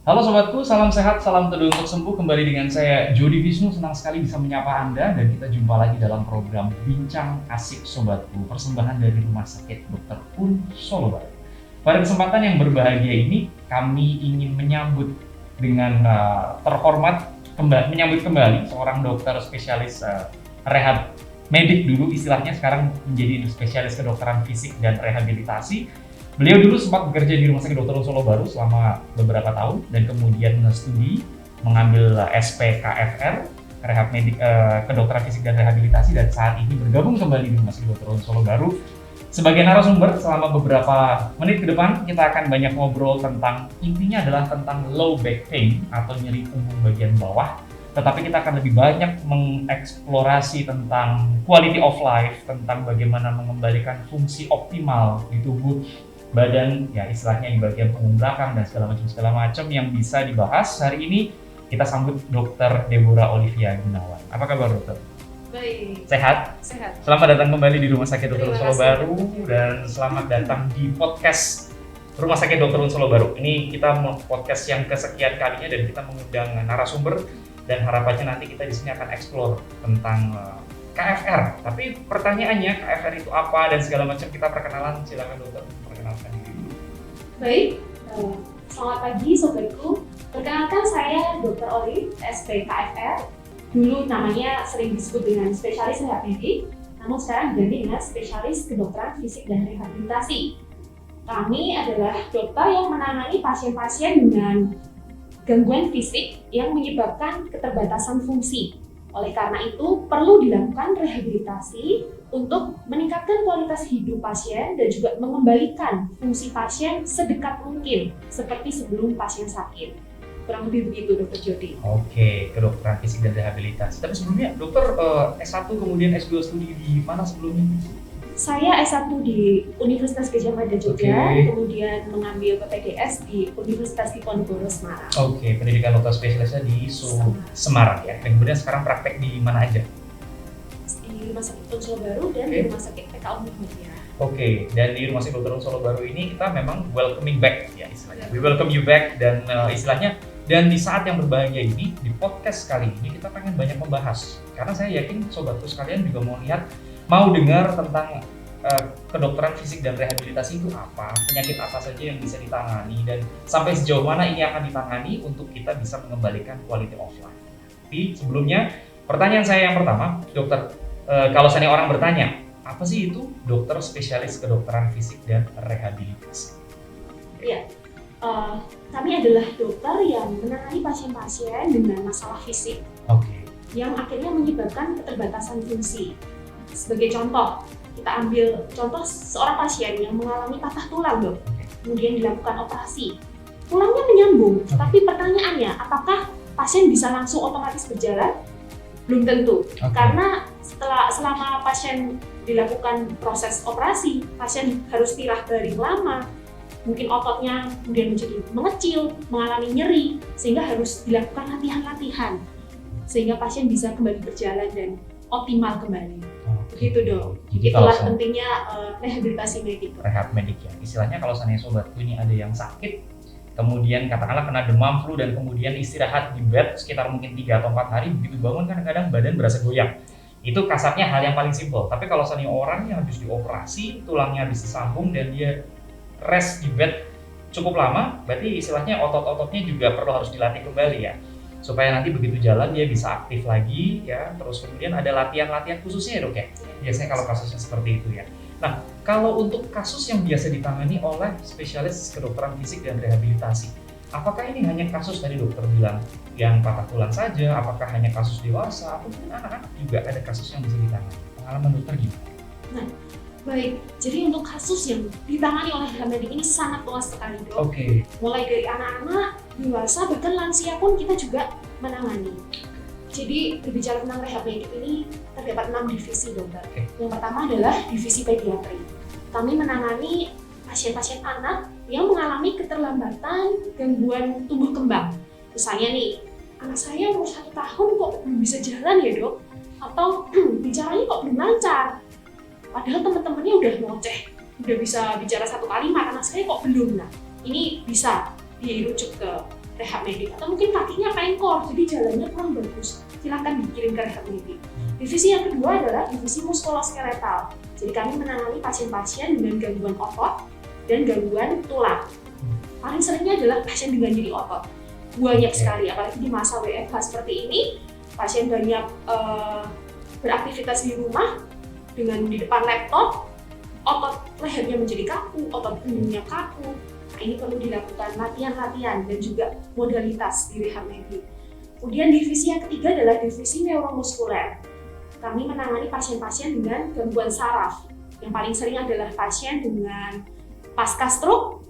Halo sobatku, salam sehat, salam teduh untuk sembuh. Kembali dengan saya Jody Wisnu, senang sekali bisa menyapa Anda dan kita jumpa lagi dalam program Bincang Asik Sobatku, persembahan dari Rumah Sakit Dr. Un Solo Baru. Pada kesempatan yang berbahagia ini, kami ingin menyambut dengan terhormat menyambut kembali seorang dokter spesialis rehab medik dulu istilahnya, sekarang menjadi spesialis kedokteran fisik dan rehabilitasi. Beliau dulu sempat bekerja di Rumah Sakit Dr. Solo Baru selama beberapa tahun dan kemudian studi mengambil SPKFR, Rehab Medik, Kedokteran Fisik dan Rehabilitasi, dan saat ini bergabung kembali di Rumah Sakit Dr. Solo Baru sebagai narasumber. Selama beberapa menit ke depan kita akan banyak ngobrol tentang, intinya adalah tentang low back pain atau nyeri punggung bagian bawah. Tetapi kita akan lebih banyak mengeksplorasi tentang quality of life, tentang bagaimana mengembalikan fungsi optimal di tubuh badan, ya istilahnya di bagian punggung belakang dan segala macam yang bisa dibahas. Hari ini kita sambut Dr. Deborah Olivia Gunawan. Apa kabar dokter? Baik. Sehat? Sehat. Selamat datang kembali di Rumah Sakit Dr. Solo Baru dan selamat datang di podcast Rumah Sakit Dr. Solo Baru. Ini kita podcast yang kesekian kalinya dan kita mengundang narasumber dan harapannya nanti kita di sini akan explore tentang KFR. Tapi pertanyaannya, KFR itu apa dan segala macam, kita perkenalan. Silakan dokter, perkenalkan diri dulu. Baik, selamat pagi sobatku. Perkenalkan saya Dr. Oli, SPKFR. Dulu namanya sering disebut dengan spesialis rehab medik, namun sekarang diganti dengan spesialis kedokteran fisik dan rehabilitasi. Kami adalah dokter yang menangani pasien-pasien dengan gangguan fisik yang menyebabkan keterbatasan fungsi. Oleh karena itu, perlu dilakukan rehabilitasi untuk meningkatkan kualitas hidup pasien dan juga mengembalikan fungsi pasien sedekat mungkin seperti sebelum pasien sakit. Kurang lebih begitu, Dr. Jody. Oke, kedokteran fisik dan rehabilitasi. Tapi sebelumnya, dokter S1 kemudian S2 studi di mana sebelumnya? Saya S1 di Universitas Gadjah Mada Jogja, kemudian mengambil PPDS di Universitas Diponegoro Semarang. Oke, pendidikan dokter spesialisnya di Semarang ya. Dan kemudian sekarang praktek di mana aja? Di Rumah Sakit Dr. Solo Baru dan di Rumah Sakit PKU Muhammadiyah. Oke, dan di Rumah Sakit Dr. Solo Baru ini kita memang welcoming back ya istilahnya. We welcome you back dan istilahnya, dan di saat yang berbahagia ini, di podcast kali ini kita pengen banyak membahas. Karena saya yakin sobatku sekalian juga mau dengar tentang kedokteran fisik dan rehabilitasi itu apa, penyakit apa saja yang bisa ditangani, dan sampai sejauh mana ini akan ditangani untuk kita bisa mengembalikan quality of life. Tapi sebelumnya, pertanyaan saya yang pertama, dokter, kalau seandainya orang bertanya, apa sih itu dokter spesialis kedokteran fisik dan rehabilitasi? Iya, kami adalah dokter yang menangani pasien-pasien dengan masalah fisik yang akhirnya menyebabkan keterbatasan fungsi. Sebagai contoh, kita ambil contoh seorang pasien yang mengalami patah tulang, dok. Kemudian dilakukan operasi. Tulangnya menyambung, tapi pertanyaannya, apakah pasien bisa langsung otomatis berjalan? Belum tentu. Karena selama pasien dilakukan proses operasi, pasien harus tirah baring lama. Mungkin ototnya kemudian menjadi mengecil, mengalami nyeri, sehingga harus dilakukan latihan-latihan sehingga pasien bisa kembali berjalan dan optimal kembali. Begitu dong. Itulah pentingnya rehabilitasi medik. Rehab medik ya. Istilahnya kalau seandainya sobatku ini ada yang sakit, kemudian katakanlah kena demam flu dan kemudian istirahat di bed sekitar mungkin 3 atau 4 hari, begitu bangun kadang-kadang badan berasa goyang. Itu kasarnya hal yang paling simpel. Tapi kalau seandainya orang yang habis dioperasi, tulangnya habis disambung dan dia rest di bed cukup lama, berarti istilahnya otot-ototnya juga perlu harus dilatih kembali ya, supaya nanti begitu jalan dia bisa aktif lagi ya. Terus kemudian ada latihan-latihan khususnya ya dok ya, biasanya kalau kasusnya seperti itu ya. Nah, kalau untuk kasus yang biasa ditangani oleh spesialis kedokteran fisik dan rehabilitasi, apakah ini hanya kasus tadi dokter bilang yang patah tulang saja, apakah hanya kasus dewasa, ataupun anak-anak juga ada kasus yang bisa ditangani? Pengalaman dokter gimana? Nah, baik, jadi untuk kasus yang ditangani oleh rehab medik ini sangat luas sekali, dok. Mulai dari anak-anak, dewasa, bahkan lansia pun kita juga menangani. Jadi berbicara tentang rehab medik ini terdapat 6 divisi, dokter. Yang pertama adalah divisi pediatri. Kami menangani pasien-pasien anak yang mengalami keterlambatan gangguan tumbuh kembang. Misalnya nih, anak saya umur 1 tahun kok belum bisa jalan ya, dok? Atau bicaranya kok belum lancar? Padahal teman-temannya udah ngoceh, udah bisa bicara 1 kalimat, anak saya kok belum. Nah, ini bisa dirujuk ke rehab medik, atau mungkin kakinya pengkor jadi jalannya kurang bagus, silakan dikirim ke rehab medik. Divisi yang kedua adalah divisi muskuloskeletal. Jadi kami menangani pasien-pasien dengan gangguan otot dan gangguan tulang. Paling seringnya adalah pasien dengan nyeri otot. Banyak sekali, apalagi di masa WFH seperti ini, pasien banyak beraktivitas di rumah dengan di depan laptop, otot lehernya menjadi kaku, otot punggungnya kaku. Nah, ini perlu dilakukan latihan-latihan dan juga modalitas di rehab medik. Kemudian divisi yang ketiga adalah divisi neuromuskuler. Kami menangani pasien-pasien dengan gangguan saraf. Yang paling sering adalah pasien dengan pasca stroke.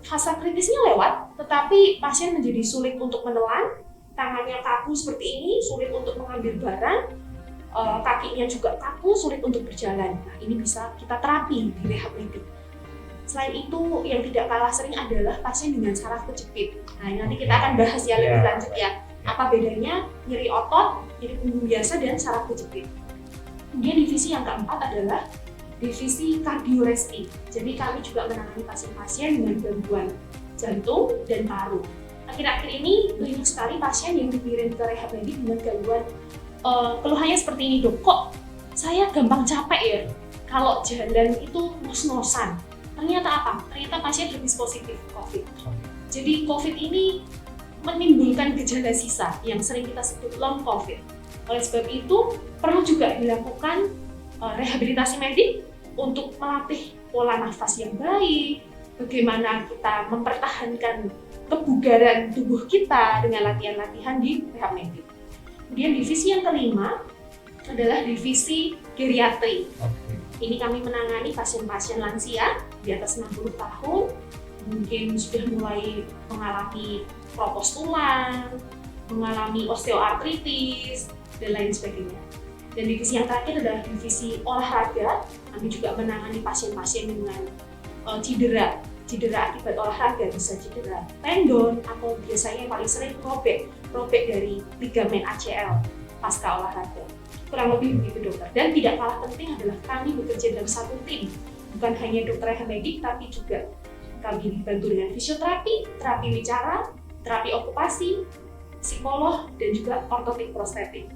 Fase kritisnya lewat, tetapi pasien menjadi sulit untuk menelan, tangannya kaku seperti ini, sulit untuk mengambil barang, kakinya juga kaku, sulit untuk berjalan. Nah, ini bisa kita terapi di rehab medik. Selain itu, yang tidak kalah sering adalah pasien dengan saraf kejepit. Nah, nanti kita akan bahas ya lebih lanjut ya. Apa bedanya nyeri otot, nyeri punggung biasa, dan saraf kejepit. Kemudian divisi yang keempat adalah divisi kardioresti. Jadi kami juga menangani pasien-pasien dengan gangguan jantung dan paru. Akhir-akhir ini banyak sekali pasien yang dikirim ke rehab medik dengan gangguan keluhannya seperti ini, Dok. Kok saya gampang capek ya kalau jalan itu ngos-ngosan. Ternyata apa? Ternyata pasien habis positif COVID. Jadi COVID ini menimbulkan gejala sisa yang sering kita sebut long COVID. Oleh sebab itu, perlu juga dilakukan rehabilitasi medik untuk melatih pola nafas yang baik, bagaimana kita mempertahankan kebugaran tubuh kita dengan latihan-latihan di rehab medik. Kemudian divisi yang kelima adalah divisi geriatri. Ini kami menangani pasien-pasien lansia di atas 60 tahun, mungkin sudah mulai mengalami keropos tulang, mengalami osteoartritis, dan lain sebagainya. Dan divisi yang terakhir adalah divisi olahraga. Kami juga menangani pasien-pasien dengan cedera akibat olahraga, bisa cedera tendon atau biasanya yang paling sering robek dari ligamen ACL pasca olahraga. Kurang lebih begitu, dokter. Dan tidak kalah penting adalah kami bekerja dalam satu tim. Bukan hanya dokter rehab medik, tapi juga kami dibantu dengan fisioterapi, terapi bicara, terapi okupasi, psikolog, dan juga ortotik prostetik.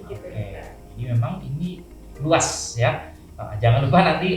Begitu. Ini memang luas ya. Jangan lupa nanti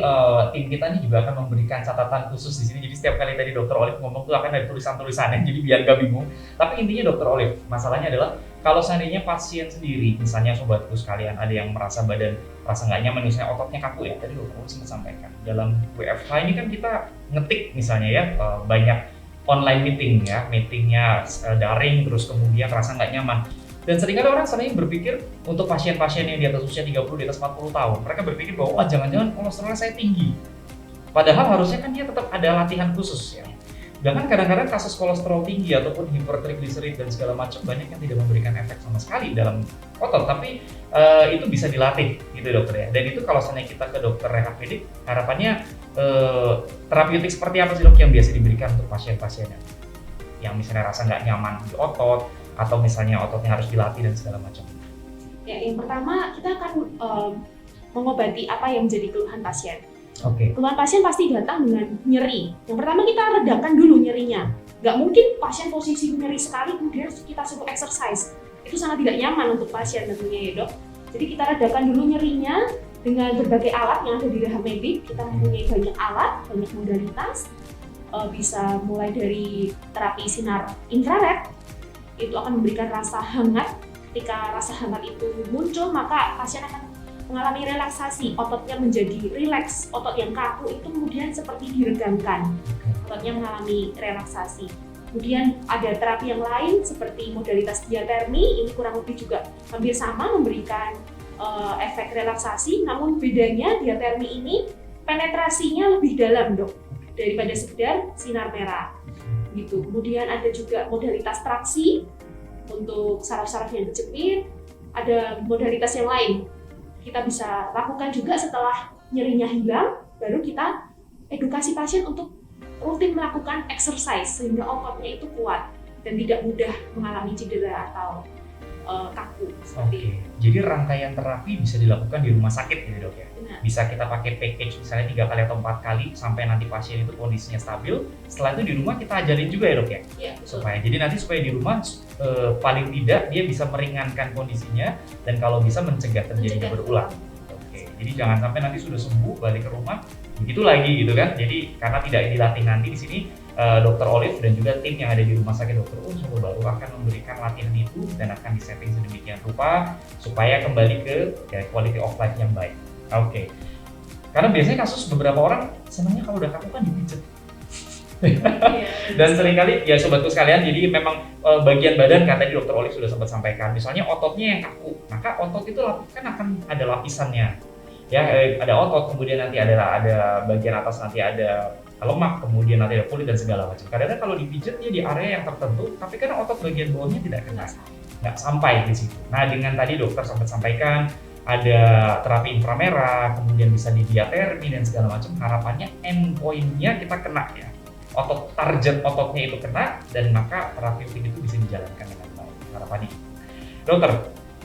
tim kita ini juga akan memberikan catatan khusus di sini. Jadi setiap kali tadi Dr. Olive ngomong tuh akan ada tulisan-tulisannya, jadi biar gak bingung. Tapi intinya Dr. Olive, masalahnya adalah kalau seandainya pasien sendiri, misalnya sobatku sekalian, ada yang merasa badan rasa nggak nyaman, misalnya ototnya kaku ya, tadi Dr. Olive sempat sampaikan. Dalam WFH ini kan kita ngetik misalnya ya, banyak online meeting ya, meetingnya daring, terus kemudian rasa nggak nyaman. Dan seringkali orang sering berpikir untuk pasien-pasien yang di atas usia 30, di atas 40 tahun, mereka berpikir bahwa jangan-jangan kolesterolnya saya tinggi. Padahal harusnya kan dia tetap ada latihan khusus ya. Bahkan kadang-kadang kasus kolesterol tinggi ataupun hipertrigliserid dan segala macam banyak yang tidak memberikan efek sama sekali dalam otot, tapi itu bisa dilatih gitu dokter ya. Dan itu kalau seandainya kita ke dokter rehab medik, harapannya terapeutik seperti apa sih dok yang biasa diberikan untuk pasien-pasiennya? Yang misalnya rasa nggak nyaman di otot, atau misalnya ototnya harus dilatih dan segala macam. Ya, yang pertama kita akan mengobati apa yang menjadi keluhan pasien. Keluhan pasien pasti datang dengan nyeri. Yang pertama kita redakan dulu nyerinya. Nggak mungkin pasien posisi nyeri sekali kemudian kita suruh exercise. Itu sangat tidak nyaman untuk pasien tentunya ya dok. Jadi kita redakan dulu nyerinya dengan berbagai alat yang ada di rehab medik. Kita mempunyai banyak alat, banyak modalitas. Bisa mulai dari terapi sinar infrared. Itu akan memberikan rasa hangat. Ketika rasa hangat itu muncul, maka pasien akan mengalami relaksasi, ototnya menjadi rileks, otot yang kaku itu kemudian seperti diregangkan, ototnya mengalami relaksasi. Kemudian ada terapi yang lain seperti modalitas diatermi, ini kurang lebih juga hampir sama memberikan efek relaksasi, namun bedanya diatermi ini penetrasinya lebih dalam dok, daripada sekedar sinar merah. Gitu. Kemudian ada juga modalitas traksi untuk saraf-saraf yang kejepit, ada modalitas yang lain. Kita bisa lakukan juga setelah nyerinya hilang, baru kita edukasi pasien untuk rutin melakukan exercise sehingga ototnya itu kuat dan tidak mudah mengalami cedera atau kaku. Oke. Jadi rangkaian terapi bisa dilakukan di rumah sakit gitu dok ya? Benar. Bisa kita pakai package misalnya 3 kali atau 4 kali sampai nanti pasien itu kondisinya stabil. Setelah itu di rumah kita ajarin juga ya dok ya? Iya, betul. Supaya di rumah paling tidak dia bisa meringankan kondisinya dan kalau bisa mencegah terjadinya berulang. Oke. Jadi jangan sampai nanti sudah sembuh balik ke rumah begitu lagi gitu kan. Jadi karena tidak dilatih nanti di sini Dr. Olive dan juga tim yang ada di Rumah Sakit Dr. Un Solo Baru akan memberikan latihan itu dan akan disetting sedemikian rupa supaya kembali ke quality of life yang baik. Oke. Karena biasanya kasus beberapa orang senangnya kalau udah kaku kan dipijet. Dan seringkali ya sobatku sekalian, jadi memang bagian badan kan tadi Dr. Olive sudah sempat sampaikan, misalnya ototnya yang kaku, maka otot itu kan akan ada lapisannya. Ya, ada otot, kemudian nanti ada bagian atas nanti ada lemak, kemudian nanti ada kulit dan segala macam. Kadang-kadang kalau dipijat dia di area yang tertentu, tapi kan otot bagian bawahnya tidak kena, nggak sampai di situ. Nah, dengan tadi dokter sempat sampaikan ada terapi inframerah, kemudian bisa di diatermi dan segala macam. Harapannya endpoint-nya kita kena ya, target ototnya itu kena dan maka terapeutik itu bisa dijalankan dengan baik. Harapannya. Dokter,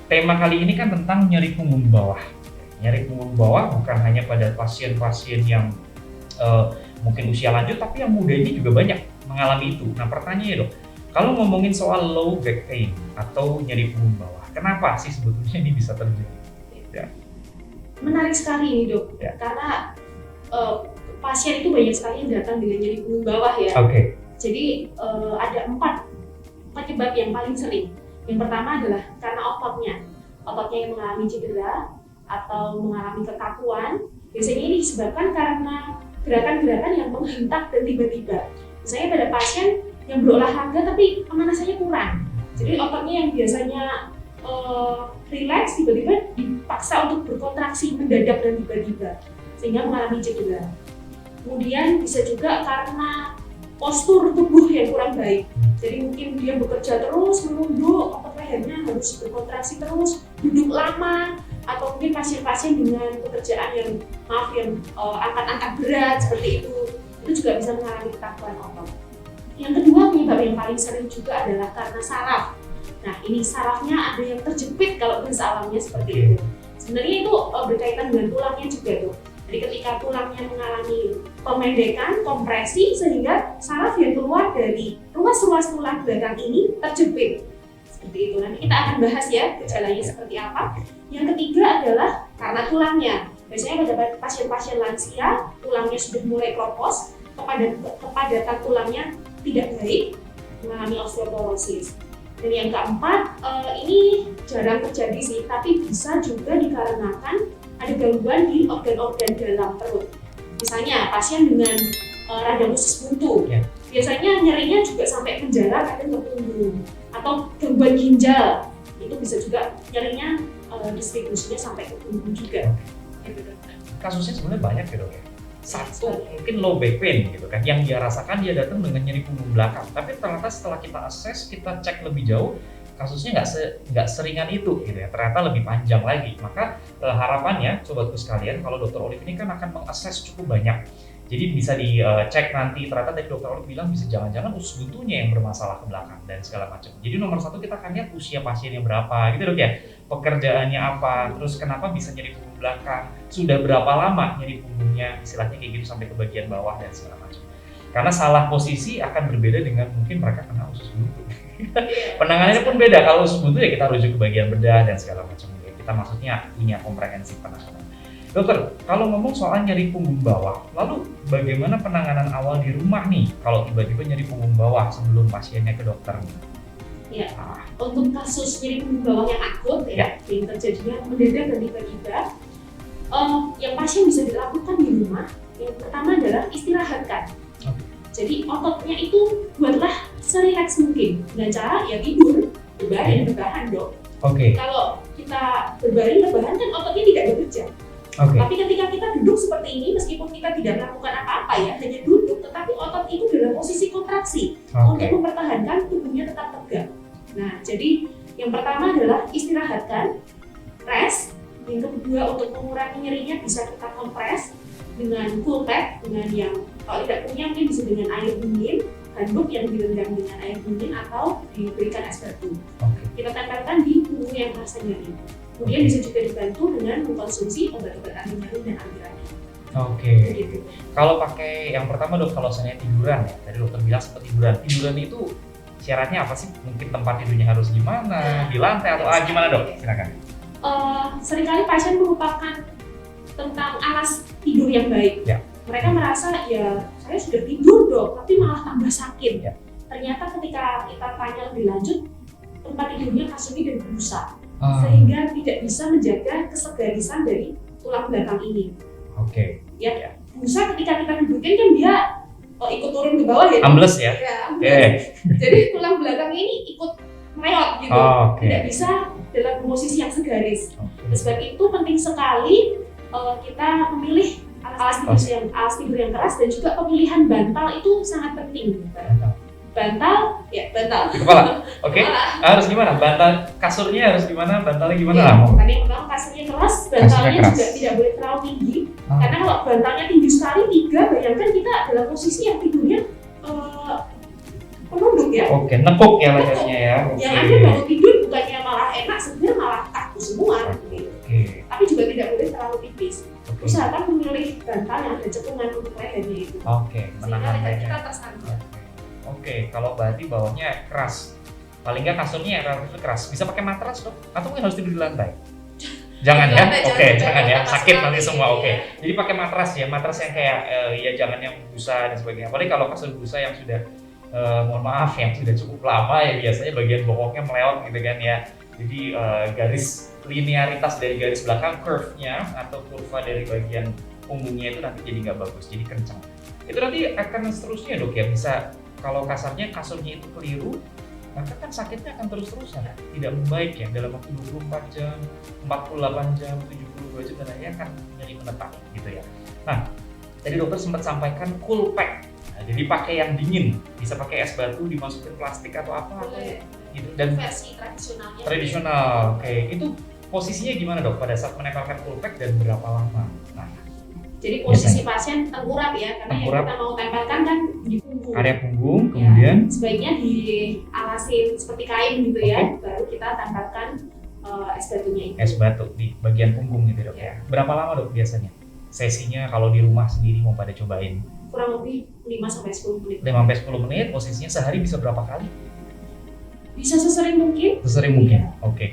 tema kali ini kan tentang nyeri punggung bawah. Nyeri punggung bawah bukan hanya pada pasien-pasien yang mungkin usia lanjut, tapi yang muda ini juga banyak mengalami itu. Nah pertanyaannya dok, kalau ngomongin soal low back pain atau nyeri punggung bawah, kenapa sih sebetulnya ini bisa terjadi? Ya. Menarik sekali ini dok, ya. Karena pasien itu banyak sekali yang datang dengan nyeri punggung bawah ya. Oke. Jadi ada 4 penyebab yang paling sering. Yang pertama adalah karena ototnya yang mengalami cedera atau mengalami kekakuan. Biasanya ini disebabkan karena gerakan-gerakan yang menghentak dan tiba-tiba. Misalnya pada pasien yang berolahraga tapi pemanasannya kurang. Jadi ototnya yang biasanya rileks tiba-tiba dipaksa untuk berkontraksi mendadak dan tiba-tiba sehingga mengalami cedera. Kemudian bisa juga karena postur tubuh yang kurang baik. Jadi mungkin dia bekerja terus, menunduk, otot lehernya harus berkontraksi terus, duduk lama, atau mungkin pasien-pasien dengan pekerjaan yang angkat-angkat berat seperti itu juga bisa mengalami kekakuan otot. Yang kedua penyebab yang paling sering juga adalah karena saraf. Nah ini sarafnya ada yang terjepit kalau bahasa alamnya seperti itu. Sebenarnya itu berkaitan dengan tulangnya juga tuh. Jadi ketika tulangnya mengalami pemendekan, kompresi sehingga saraf yang keluar dari ruas-ruas tulang belakang ini terjepit. Seperti itu. Nanti kita akan bahas ya gejalanya seperti apa. Yang ketiga adalah karena tulangnya. Biasanya pada pasien-pasien lansia, tulangnya sudah mulai kropos, kepadatan tulangnya tidak baik, mengalami osteoporosis. Dan yang keempat, ini jarang terjadi sih, tapi bisa juga dikarenakan ada gangguan di organ-organ dalam perut. Misalnya pasien dengan radang usus buntu, biasanya nyerinya juga sampai menjalar kadang ke punggung, atau gangguan ginjal, itu bisa juga nyerinya distribusinya sampai ke punggung juga. Kasusnya sebenarnya banyak ya dok ya. Satu mungkin low back pain gitu kan, yang dia rasakan dia datang dengan nyeri punggung belakang, tapi ternyata setelah kita assess, kita cek lebih jauh, kasusnya nggak seringan itu gitu ya, ternyata lebih panjang lagi. Maka harapannya sobatku sekalian, kalau Dr. Olive ini kan akan mengakses cukup banyak, jadi bisa dicek nanti. Ternyata tadi Dr. Olive bilang bisa jangan-jangan usus buntunya yang bermasalah ke belakang dan segala macam. Jadi nomor satu kita akan lihat usia pasiennya berapa gitu dok ya, pekerjaannya apa, terus kenapa bisa nyeri punggung belakang, sudah berapa lama nyeri punggungnya, istilahnya kayak gitu sampai ke bagian bawah dan segala macam. Karena salah posisi akan berbeda dengan mungkin mereka kena usus buntu. Penanganannya pun beda. Kalau usus buntu ya kita rujuk ke bagian bedah dan segala macam. Kita maksudnya punya komprehensif penanganan. Dokter, kalau ngomong soal nyeri punggung bawah, lalu bagaimana penanganan awal di rumah nih kalau tiba-tiba nyeri punggung bawah sebelum pasiennya ke dokter? Ya, untuk kasus nyeri punggung bawah yang akut ya, yang terjadinya mendadak dan tiba-tiba, yang pasien bisa dilakukan di rumah, yang pertama adalah istirahatkan. Jadi ototnya itu buatlah serileks mungkin. Dengan cara ya tidur, berbaring, rebahan dok. Kalau kita berbaring, rebahan kan ototnya tidak bekerja. Tapi ketika kita duduk seperti ini, meskipun kita tidak melakukan apa-apa ya, hanya duduk, tetapi otot itu dalam posisi kontraksi untuk mempertahankan tubuhnya tetap tegak. Nah, jadi yang pertama adalah istirahatkan, rest, Yang kedua, untuk mengurangi nyerinya bisa kita kompres dengan cool pack, dengan yang kalau tidak punya mungkin bisa dengan air dingin, handuk yang direndam dengan air dingin atau diberikan es batu. Kita tempelkan di punggung yang merasa nyeri. Kemudian bisa juga dibantu dengan mengkonsumsi obat-obat anti nyeri dan anti radang. Gitu. Kalau pakai yang pertama dok, kalau saya tiduran ya, tadi dokter bilang sempat tiduran itu syaratnya apa sih? Mungkin tempat tidurnya harus gimana, di lantai atau gimana dok? Silakan. Seringkali pasien melupakan tentang alas tidur yang baik. Ya. Mereka merasa ya saya sudah tidur dok, tapi malah tambah sakit. Ya. Ternyata ketika kita tanya lebih lanjut, tempat tidurnya kasurnya dan busa, sehingga tidak bisa menjaga kesegarisan dari tulang belakang ini. Ya, busa ketika kita dudukin kan dia ikut turun ke bawah ya. Ambles ya. Jadi tulang belakang ini ikut mereot gitu, tidak bisa dalam posisi yang segaris. Sebab itu penting sekali kita memilih alas tidur yang keras, dan juga pemilihan bantal itu sangat penting. Bantal di kepala. Harus gimana? Bantal kasurnya harus gimana? Bantalnya gimana? Tadi yang pertama kasurnya keras, bantalnya juga tidak boleh terlalu tinggi. Karena kalau bantalnya tinggi sekali 3, bayangkan kita dalam posisi yang tidurnya penunduk ya. Nekuk ya lehernya ya. Yang ada bangun tidur bukannya malah enak, sebenarnya malah kaku semua. Tapi juga tidak boleh terlalu tipis. Usahakan memilih bantal yang ada cekungan untuk lehernya itu. Sehingga leher kita tersandar. Kalau berarti bawahnya keras. Paling nggak kasurnya yang relatif keras. Bisa pakai matras dok? Atau mungkin harus tidur di lantai? Jangan ya? Jangan ya. Sakit nanti semua. Jadi pakai matras ya. Matras yang kayak ya jangan yang busa dan sebagainya. Apalagi kalau kasur busa yang sudah mohon maaf yang sudah cukup lama ya, biasanya bagian bokongnya meleot gitu kan ya. Jadi garis linearitas dari garis belakang, curve-nya atau kurva dari bagian punggungnya itu nanti jadi nggak bagus, jadi kencang. Itu nanti akan seterusnya dok ya, bisa kalau kasarnya kasurnya itu keliru, maka kan sakitnya akan terus-terusan, tidak membaik ya, dalam waktu 24 jam, 48 jam, 72 jam, dan akhirnya akan nyeri menetap gitu ya. Nah, tadi dokter sempat sampaikan cool pack. Jadi pakai yang dingin, bisa pakai es batu, dimasukin plastik atau apa gitu. Dan versi tradisionalnya. Tradisional, itu posisinya gimana dok pada saat menempelkan cool pack dan berapa lama? Jadi posisi pasien tengkurap ya, karena yang kita mau tempelkan kan di punggung. Area punggung, kemudian sebaiknya dialasin seperti kain gitu ya, baru kita tempelkan es batunya itu. Es batu di bagian punggung gitu dok ya. Berapa lama dok biasanya? Sesinya kalau di rumah sendiri mau pada cobain? Kurang lebih 5-10 menit. 5-10 menit, posisinya sehari bisa berapa kali? Bisa sesering mungkin.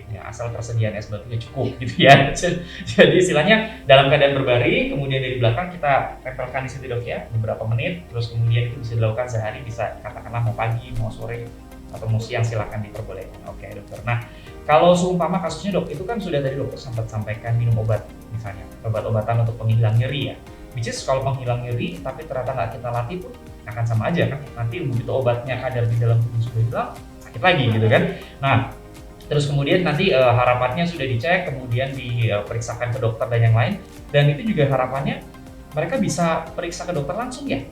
Ya, asal persediaan es batunya cukup gitu ya. Jadi istilahnya dalam keadaan berbaring, kemudian dari belakang kita tempelkan di situ dok ya, beberapa menit, terus kemudian itu bisa dilakukan sehari, bisa katakanlah mau pagi, mau sore, atau mau siang, silakan diperbolehkan. Dokter. Nah, kalau seumpama kasusnya dok, itu kan sudah tadi dokter sempat sampaikan minum obat, misalnya obat-obatan untuk penghilang nyeri ya. Which is kalau penghilang nyeri, tapi ternyata nggak kita latih pun akan sama aja kan. Nanti begitu obatnya kadar di dalam tubuh sudah hilang, sakit lagi gitu kan. Nah, terus kemudian nanti harapannya sudah dicek, kemudian diperiksakan ke dokter dan yang lain. Dan itu juga harapannya mereka bisa periksa ke dokter langsung ya?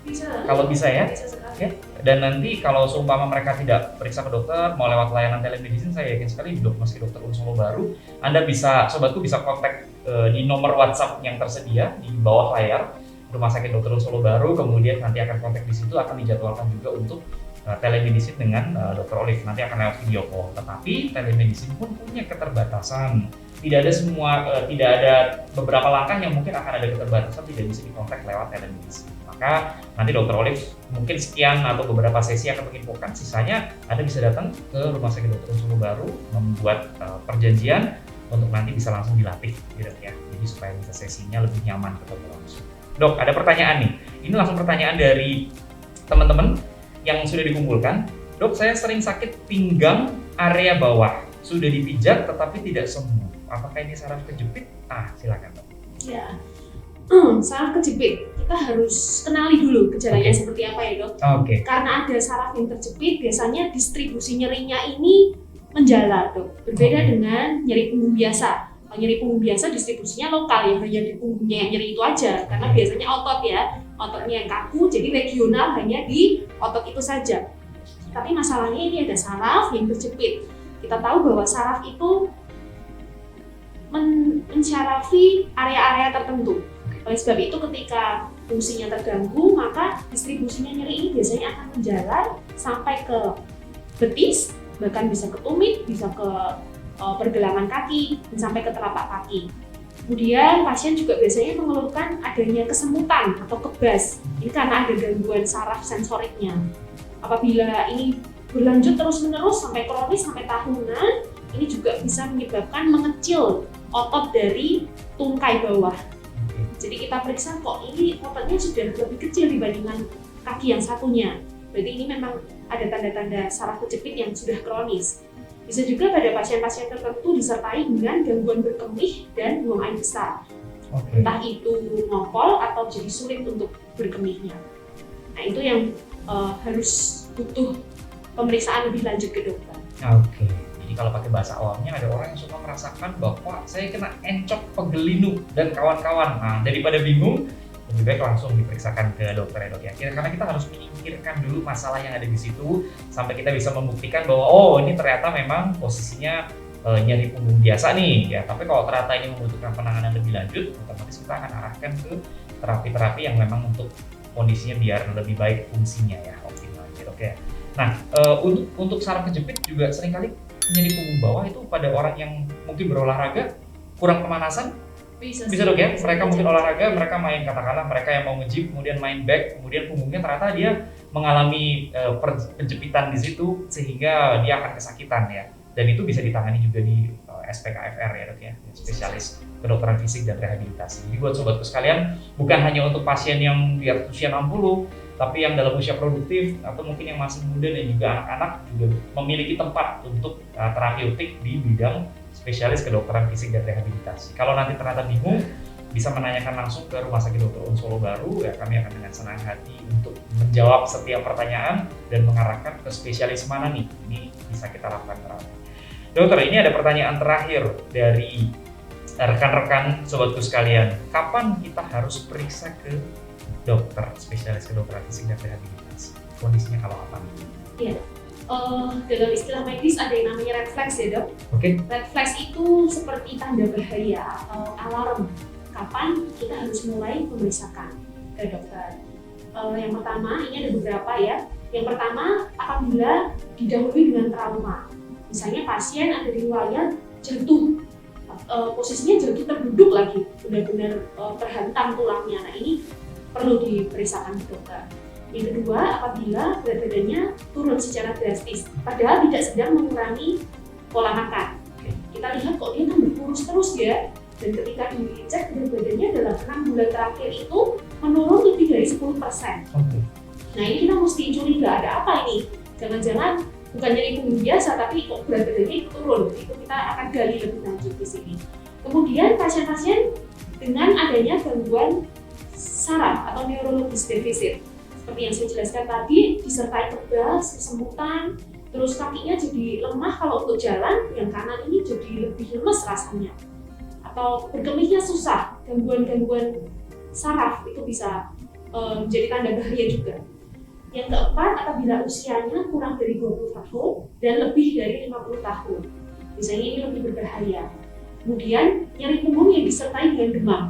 Bisa. Kalau bisa ya? Bisa sekali. Ya. Dan nanti kalau seumpama mereka tidak periksa ke dokter, mau lewat layanan telemedicine, saya yakin sekali di Meski Dokter Un Solo Baru, Anda bisa, sobatku bisa kontak di nomor WhatsApp yang tersedia di bawah layar Rumah Sakit Dokter Un Solo Baru, kemudian nanti akan kontak di situ, akan dijadwalkan juga untuk telemedicine dengan Dr. Olive, nanti akan lewat video call. Tetapi telemedicine pun punya keterbatasan. Tidak ada beberapa langkah yang mungkin akan ada keterbatasan, tidak bisa dikontak lewat telemedicine. Maka nanti Dr. Olive mungkin sekian atau beberapa sesi akan menginfokan, sisanya Anda bisa datang ke Rumah Sakit Dokter Un Solo Baru, membuat perjanjian untuk nanti bisa langsung dilatih gitu ya. Jadi supaya bisa sesinya lebih nyaman ketemu langsung. Dok, ada pertanyaan nih. Ini langsung pertanyaan dari teman-teman yang sudah dikumpulkan. Dok, saya sering sakit pinggang area bawah. Sudah dipijat tetapi tidak sembuh. Apakah ini saraf kejepit? Silakan dok. Ya, saraf kejepit. Kita harus kenali dulu gejalanya seperti apa ya dok. Karena ada saraf yang terjepit, biasanya distribusi nyerinya ini menjalar dok. Berbeda dengan nyeri punggung biasa. Kalau nyeri punggung biasa distribusinya lokal ya, hanya di punggungnya yang nyeri itu aja. Karena biasanya otot ya, ototnya yang kaku, jadi regional hanya di otot itu saja. Tapi masalahnya ini ada saraf yang terjepit. Kita tahu bahwa saraf itu mensyarafi area-area tertentu. Oleh sebab itu ketika fungsinya terganggu, maka distribusinya nyeri ini biasanya akan menjalar sampai ke betis, bahkan bisa ke tumit, bisa ke pergelangan kaki, dan sampai ke telapak kaki. Kemudian pasien juga biasanya mengeluhkan adanya kesemutan atau kebas. Ini karena ada gangguan saraf sensoriknya. Apabila ini berlanjut terus-menerus sampai kronis, sampai tahunan, ini juga bisa menyebabkan mengecil otot dari tungkai bawah. Jadi kita periksa kok ini ototnya sudah lebih kecil dibandingkan kaki yang satunya. Berarti ini memang ada tanda-tanda saraf kejepit yang sudah kronis. Bisa juga pada pasien-pasien tertentu disertai dengan gangguan berkemih dan buang air besar. Entah itu ngopol atau jadi sulit untuk berkemihnya. Nah itu yang harus butuh pemeriksaan lebih lanjut ke dokter. Jadi kalau pakai bahasa awamnya, ada orang yang suka merasakan bahwa saya kena encok, pegelinu, dan kawan-kawan. Nah, daripada bingung, lebih baik langsung diperiksakan ke dokter ya dok ya. Karena kita harus menyingkirkan dulu masalah yang ada di situ sampai kita bisa membuktikan bahwa oh ini ternyata memang posisinya nyeri punggung biasa nih ya. Tapi kalau ternyata ini membutuhkan penanganan lebih lanjut, otomatis kita akan arahkan ke terapi-terapi yang memang untuk kondisinya biar lebih baik fungsinya ya, optimal ya dok ya. Nah, untuk saraf kejepit juga seringkali nyeri punggung bawah itu pada orang yang mungkin berolahraga kurang pemanasan. Bisa dok ya, mereka mungkin olahraga, mereka main katakanlah mereka yang mau nge-gym, kemudian main back, kemudian punggungnya ternyata dia mengalami penjepitan di situ sehingga dia akan kesakitan ya. Dan itu bisa ditangani juga di SPKFR ya dok ya, spesialis kedokteran fisik dan rehabilitasi. Jadi buat sobatku sekalian, bukan hanya untuk pasien yang di atas usia 60, tapi yang dalam usia produktif atau mungkin yang masih muda dan juga anak-anak juga memiliki tempat untuk terapeutik di bidang spesialis kedokteran fisik dan rehabilitasi. Kalau nanti ternyata bingung, bisa menanyakan langsung ke Rumah Sakit Dr. Un Solo Baru ya, kami akan dengan senang hati untuk menjawab setiap pertanyaan dan mengarahkan ke spesialis mana nih ini bisa kita lakukan terawat. Dokter, ini ada pertanyaan terakhir dari rekan-rekan sobatku sekalian. Kapan kita harus periksa ke dokter spesialis kedokteran fisik dan rehabilitasi? Kondisinya kalau apa? Iya. Dalam istilah medis ada yang namanya red flags ya dok. Red flags itu seperti tanda bahaya atau alarm kapan kita harus mulai memeriksakan ke dokter. Yang pertama, ini ada beberapa ya. Yang pertama, apabila didahului dengan trauma. Misalnya pasien ada riwayat jatuh, posisinya jatuh terduduk lagi, benar-benar terhantam tulangnya. Nah ini perlu diperiksakan ke dokter. Yang kedua, apabila berat badannya turun secara drastis, padahal tidak sedang mengurangi pola makan. Kita lihat kok dia kan berkurus terus ya, dan ketika dicek berat badannya dalam 6 bulan terakhir itu menurun lebih dari 10%. Nah ini kita mesti curiga, ada apa ini? Jangan-jangan bukan nyeri punggung biasa, tapi kok berat badannya itu turun. Itu kita akan gali lebih lanjut di sini. Kemudian pasien-pasien dengan adanya gangguan saraf atau neurologis defisit. Seperti yang saya jelaskan tadi, disertai kebas, kesemutan, terus kakinya jadi lemah kalau untuk jalan, yang kanan ini jadi lebih lemes rasanya. Atau berkemihnya susah, gangguan-gangguan saraf itu bisa menjadi tanda bahaya juga. Yang keempat, apabila usianya kurang dari 20 tahun dan lebih dari 50 tahun. Misalnya ini lebih berbahaya. Kemudian nyeri punggung yang disertai dengan demam.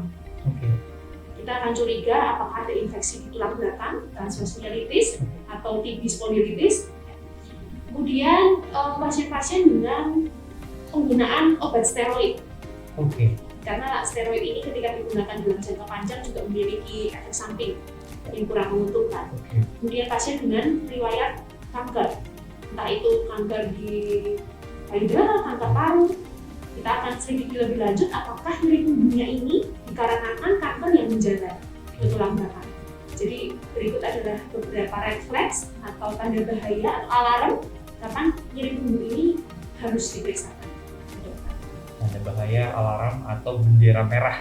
Kita akan curiga apakah ada infeksi di tulang belakang, transverse myelitis atau TB spondylitis. Kemudian pasien-pasien dengan penggunaan obat steroid. Karena steroid ini ketika digunakan dalam jangka panjang juga memiliki efek samping yang kurang menguntungkan. Kemudian pasien dengan riwayat kanker, entah itu kanker di payudara, kanker paru. Kita akan selidiki lebih lanjut apakah nyeri punggungnya ini dikarenakan kanker yang menjalar ke tulang belakang. Jadi berikut adalah beberapa red flags atau tanda bahaya atau alarm kapan nyeri punggung ini harus diperiksakan. Tanda bahaya, alarm atau bendera merah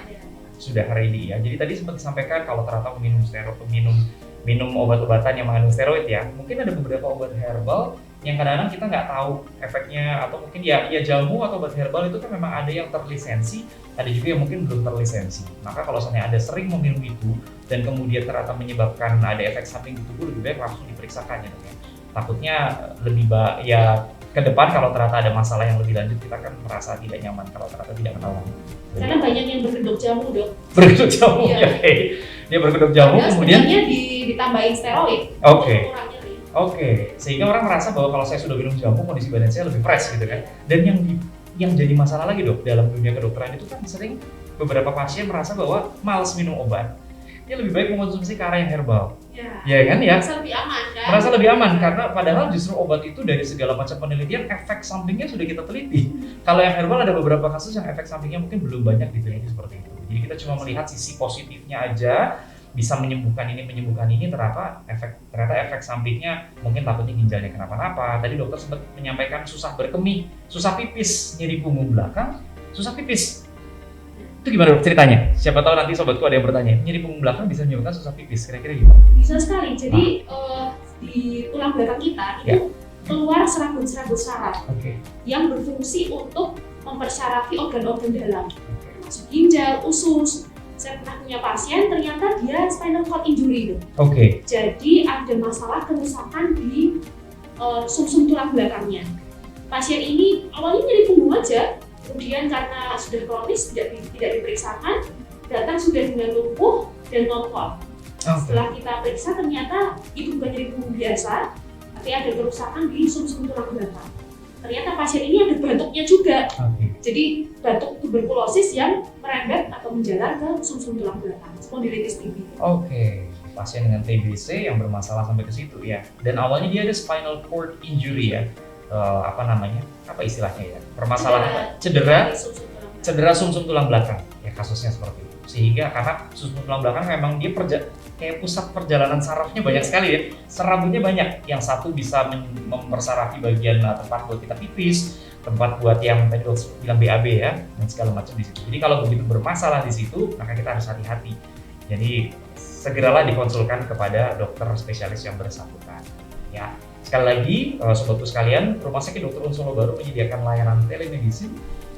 sudah ready ya. Jadi tadi sempat disampaikan kalau ternyata minum steroid, minum obat-obatan yang mengandung steroid ya. Mungkin ada beberapa obat herbal yang kadang-kadang kita nggak tahu efeknya, atau mungkin ya jamu atau obat herbal itu kan memang ada yang terlisensi, ada juga yang mungkin belum terlisensi. Maka kalau misalnya ada sering meminum itu dan kemudian ternyata menyebabkan ada efek samping di tubuh, lebih baik langsung diperiksakan ya dok ya. Takutnya lebih ya ke depan kalau ternyata ada masalah yang lebih lanjut kita kan merasa tidak nyaman kalau ternyata tidak ketahuan. Karena banyak yang berkedok jamu, Dok. Berkedok jamu, Iya. ya. Dia berkedok jamu Padahal kemudian sebenarnya ditambahin steroid. Oke. untuk mengurangi nyeri. Oke, sehingga orang merasa bahwa kalau saya sudah minum jamu kondisi badan saya lebih fresh gitu kan. Dan yang jadi masalah lagi Dok dalam dunia kedokteran itu kan sering beberapa pasien merasa bahwa malas minum obat. Dia lebih baik mengkonsumsi cara yang herbal. Ya kan ya? Merasa lebih aman kan? Merasa lebih aman karena padahal justru obat itu dari segala macam penelitian efek sampingnya sudah kita teliti. Kalau yang herbal ada beberapa kasus yang efek sampingnya mungkin belum banyak diteliti seperti itu. Jadi kita cuma melihat sisi positifnya aja, bisa menyembuhkan ini, ternyata efek sampingnya mungkin takutnya ginjalnya kenapa-napa. Tadi dokter sempat menyampaikan susah berkemih, susah pipis, nyeri punggung belakang, susah pipis. Itu gimana Dok ceritanya? Siapa tahu nanti sobatku ada yang bertanya, nyeri punggung belakang bisa menyebabkan susah pipis, kira-kira gimana? Bisa sekali. Jadi di tulang belakang kita itu keluar serabut-serabut saraf yang berfungsi untuk mempersarafi organ-organ dalam, termasuk ginjal, usus. Saya pernah punya pasien, ternyata dia spinal cord injury itu. Jadi ada masalah kerusakan di sumsum tulang belakangnya. Pasien ini awalnya nyeri punggung aja, kemudian karena sudah kronis tidak diperiksakan, datang sudah dengan lumpuh dan ngompol. Setelah kita periksa ternyata itu bukan nyeri punggung biasa, tapi ada kerusakan di sumsum tulang belakang. Ternyata pasien ini ada batuknya juga. Jadi batuk tuberkulosis yang merembet atau menjalar ke sumsum tulang belakang, spondilitis tibial. Pasien dengan TBC yang bermasalah sampai ke situ ya. Dan awalnya dia ada spinal cord injury ya. Apa istilahnya ya? Permasalahan cedera sumsum tulang belakang. Ya kasusnya seperti itu. Sehingga karena sumsum tulang belakang memang dia kayak pusat perjalanan sarafnya banyak sekali ya. Serabutnya banyak. Yang satu bisa mempersarafi bagian tempat buat kita pipis, tempat buat yang tadi dokter bilang BAB ya, dan segala macam di situ. Jadi kalau begitu bermasalah di situ, maka kita harus hati-hati. Jadi segeralah dikonsulkan kepada dokter spesialis yang bersangkutan. Ya, sekali lagi sobatku sekalian, Rumah Sakit Dr. Un Solo Baru menyediakan layanan telemedicine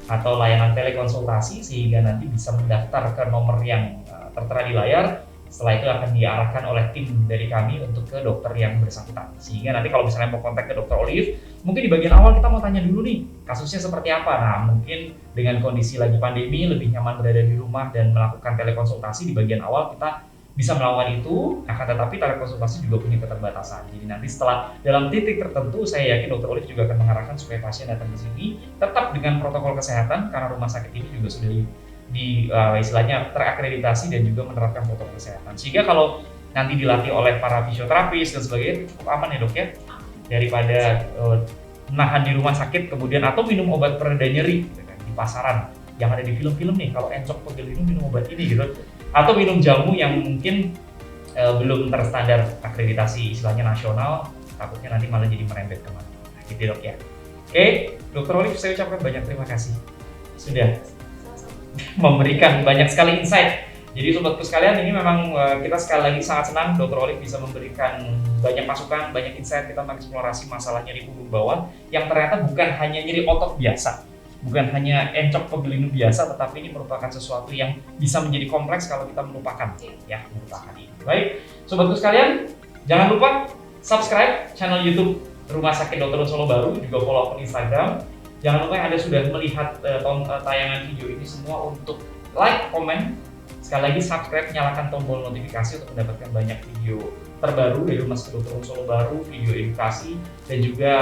atau layanan telekonsultasi sehingga nanti bisa mendaftar ke nomor yang tertera di layar. Setelah itu akan diarahkan oleh tim dari kami untuk ke dokter yang bersangkutan. Sehingga nanti kalau misalnya mau kontak ke Dr. Olive, mungkin di bagian awal kita mau tanya dulu nih, kasusnya seperti apa. Nah, mungkin dengan kondisi lagi pandemi, lebih nyaman berada di rumah dan melakukan telekonsultasi di bagian awal kita bisa melakukan itu, akan tetapi telekonsultasi juga punya keterbatasan. Jadi nanti setelah dalam titik tertentu, saya yakin Dr. Olive juga akan mengarahkan supaya pasien datang ke sini tetap dengan protokol kesehatan karena rumah sakit ini juga sudah istilahnya terakreditasi dan juga menerapkan protokol kesehatan. Sehingga kalau nanti dilatih oleh para fisioterapis dan sebagainya cukup aman ya Dok ya, daripada menahan di rumah sakit kemudian atau minum obat pereda nyeri gitu kan, di pasaran yang ada di film-film nih, kalau encok pegel ini minum obat ini gitu, atau minum jamu yang mungkin belum terstandar akreditasi istilahnya nasional, takutnya nanti malah jadi merembet kemana. Nah, gitu Dok ya. Oke, Dr. Olive saya ucapkan banyak terima kasih sudah memberikan banyak sekali insight. Jadi sobatku sekalian, ini memang kita sekali lagi sangat senang Dr. Olive bisa memberikan banyak masukan, banyak insight. Kita mengeksplorasi masalah nyeri punggung bawah yang ternyata bukan hanya nyeri otot biasa, bukan hanya encok pegel biasa, tetapi ini merupakan sesuatu yang bisa menjadi kompleks kalau kita melupakan ini. Baik, sobatku sekalian, jangan lupa subscribe channel YouTube Rumah Sakit Dr. Un Solo Baru, juga follow akun Instagram. Jangan lupa yang Anda sudah melihat tayangan video ini semua untuk like, komen, sekali lagi subscribe, nyalakan tombol notifikasi untuk mendapatkan banyak video terbaru dari Rumah Sakit Dr. Un Solo Baru, video edukasi, dan juga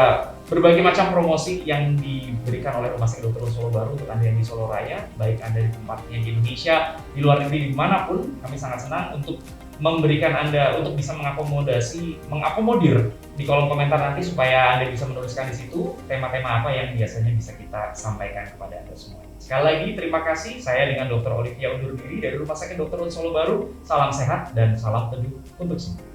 berbagai macam promosi yang diberikan oleh Rumah Sakit Dr. Un Solo Baru untuk Anda yang di Solo Raya, baik Anda di tempatnya di Indonesia, di luar negeri, dimanapun. Kami sangat senang untuk memberikan Anda untuk bisa mengakomodir di kolom komentar nanti supaya Anda bisa menuliskan di situ tema-tema apa yang biasanya bisa kita sampaikan kepada Anda semua. Sekali lagi terima kasih, saya dengan Dr. Olivia undur diri dari Rumah Sakit Dr. Un Solo Baru. Salam sehat dan salam teduh untuk semua.